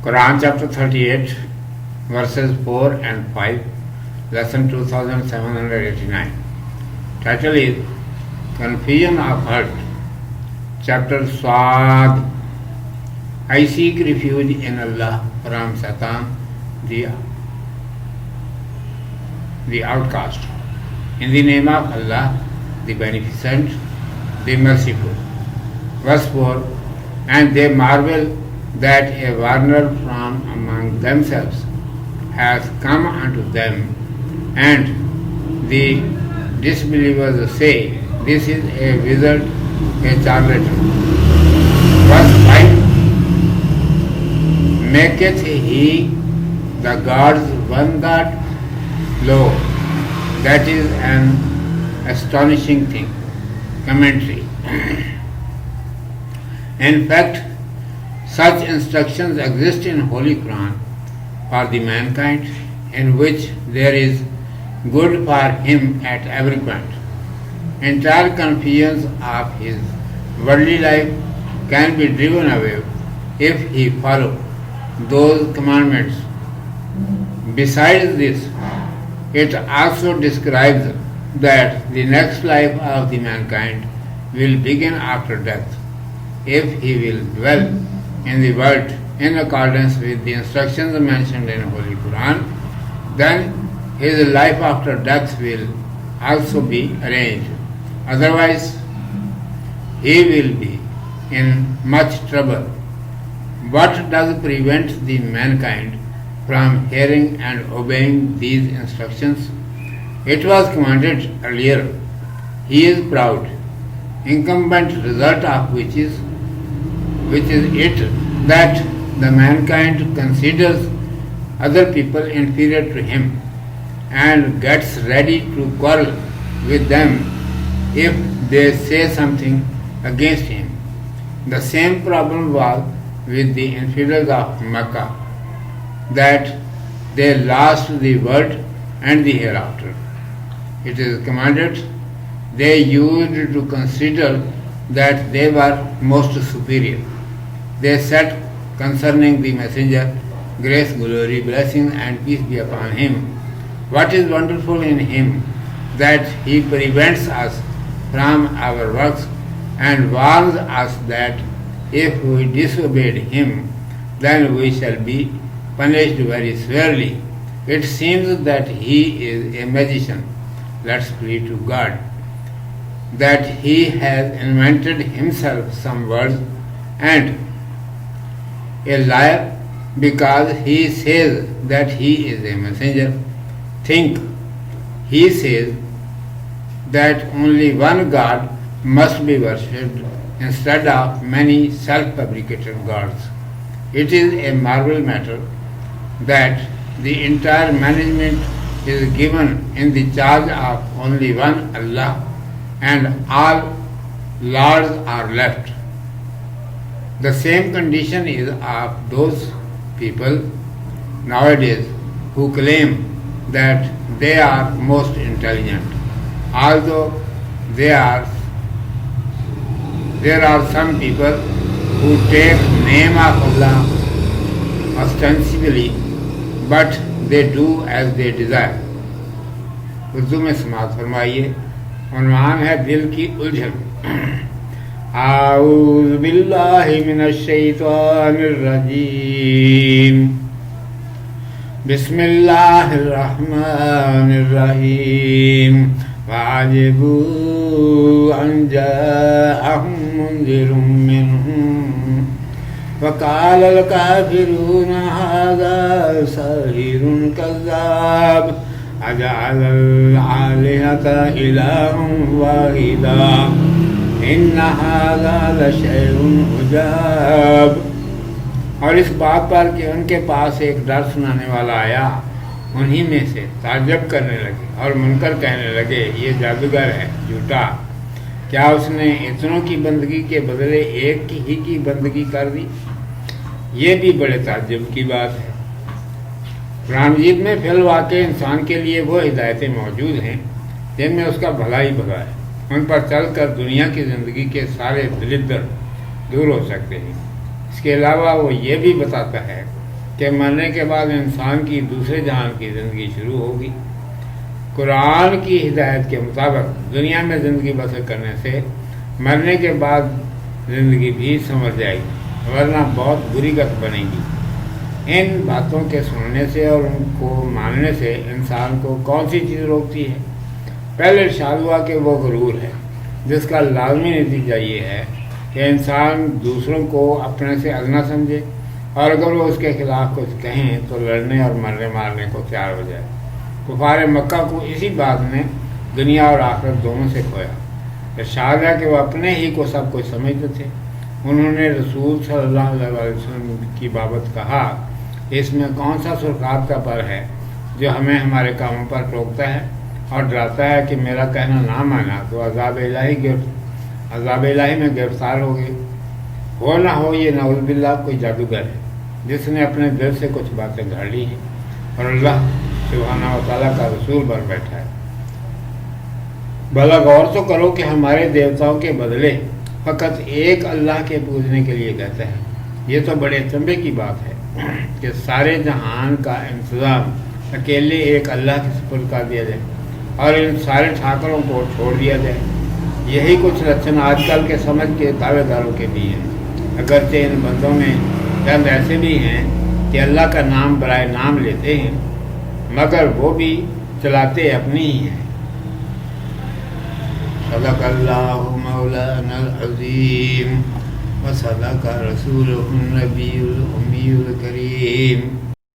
Quran chapter 38, verses 4 and 5, lesson 2789. Title is Confusion of Heart. Chapter Swad. I seek refuge in Allah from Satan, the outcast. In the name of Allah, the Beneficent, the Merciful. Verse 4. And they marvel that a warner from among themselves has come unto them, and the disbelievers say, This is a wizard, a charlatan. Verse 5. Maketh he the gods one God? Lo, that is an astonishing thing. Commentary. In fact, such instructions exist in Holy Quran for the mankind, in which there is good for him at every point. Entire confusion of his worldly life can be driven away if he follow those commandments. Besides this, it also describes that the next life of the mankind will begin after death. If he will dwell in the world in accordance with the instructions mentioned in Holy Quran, then his life after death will also be arranged. Otherwise, he will be in much trouble. What does prevent the mankind from hearing and obeying these instructions? It was commanded earlier. He is proud, incumbent result of which is it that the mankind considers other people inferior to him and gets ready to quarrel with them if they say something against him. The same problem was with the infidels of Mecca, that they lost the world and the hereafter. It is commanded they used to consider that they were most superior. They said concerning the messenger, grace, glory, blessings and peace be upon him, what is wonderful in him that he prevents us from our works and warns us that if we disobeyed him, then we shall be punished very severely. It seems that he is a magician. Let's pray to God that he has invented himself some words, and a liar because he says that he is a messenger. Think, he says that only one God must be worshipped instead of many self-fabricated gods. It is a marvel matter that the entire management is given in the charge of only one Allah, and all lords are left. The same condition is of those people nowadays who claim that they are most intelligent, although there are some people who take name of Allah ostensibly, but they do as they desire. Urdu میں سماعت فرمائیے. عنوان ہے دل کی الجھن. اعوذ باللہ من الشیطان الرجیم. بسم اللہ الرحمن الرحیم. وعجبوا ان جاءهم منذر منهم وقال الكافرون هذا ساحر كذاب اجعل الآلهة إلها واحدا إن هذا لشيء عجاب. اور اس بات پر کہ ان کے پاس ایک ڈر سنانے والا آیا، انہی میں سے تعجب کرنے لگے اور منکر کہنے لگے یہ جادوگر ہے جھوٹا. کیا اس نے اتنوں کی بندگی کے بدلے ایک ہی کی بندگی کر دی؟ یہ بھی بڑے تعجب کی بات ہے. قرآن مجید میں فی الواقع انسان کے لیے وہ ہدایتیں موجود ہیں جن میں اس کا بھلا ہی بھلا ہے. ان پر چل کر دنیا کی زندگی کے سارے دلدر دور ہو سکتے ہیں. اس کے علاوہ وہ یہ بھی بتاتا ہے کہ مرنے کے بعد انسان کی دوسرے جہان کی زندگی شروع ہوگی۔ قرآن کی ہدایت کے مطابق دنیا میں زندگی بسر کرنے سے مرنے کے بعد زندگی بھی سنور جائے گی، ورنہ بہت بری گت بنے گی۔ ان باتوں کے سننے سے اور ان کو ماننے سے انسان کو کون سی چیز روکتی ہے؟ پہلے ارشاد ہوا کہ وہ غرور ہے، جس کا لازمی نتیجہ یہ ہے کہ انسان دوسروں کو اپنے سے ادنا سمجھے، اور اگر وہ اس کے خلاف کچھ کہیں تو لڑنے اور مرنے مارنے کو تیار ہو جائے۔ کفار مکہ کو اسی بات نے دنیا اور آخرت دونوں سے کھویا۔ ارشاد ہے کہ وہ اپنے ہی کو سب کچھ سمجھتے تھے۔ انہوں نے رسول صلی اللہ علیہ وسلم کی بابت کہا، اس میں کون سا سرخاب کا پر ہے جو ہمیں ہمارے کاموں پر ٹوکتا ہے اور ڈراتا ہے کہ میرا کہنا نہ مانا تو عذاب الہی میں گرفتار ہوگی۔ ہو نہ ہو یہ نعوذ باللہ کوئی جادوگر ہے جس نے اپنے دل سے کچھ باتیں گھڑ لی ہیں اور اللہ سبحانہ و تعالیٰ کا رسول بن بیٹھا ہے۔ بھلا غور تو کرو کہ ہمارے دیوتاؤں کے بدلے فقط ایک اللہ کے پوجنے کے لیے کہتے ہیں۔ یہ تو بڑے اچنبھے کی بات ہے کہ سارے جہان کا انتظام اکیلے ایک اللہ کے سپرد کر دیا جائے اور ان سارے ٹھاکروں کو چھوڑ دیا جائے۔ یہی کچھ لچھن آج کل کے سمجھ کے دعوے داروں کے بھی ہیں، اگرچہ ان بندوں میں چند ایسے بھی ہیں کہ اللہ کا نام برائے نام لیتے ہیں، مگر وہ بھی چلاتے اپنی ہی ہیں۔ صدق اللہ مولانا العظیم وصدق رسولہ النبی الامی الکریم۔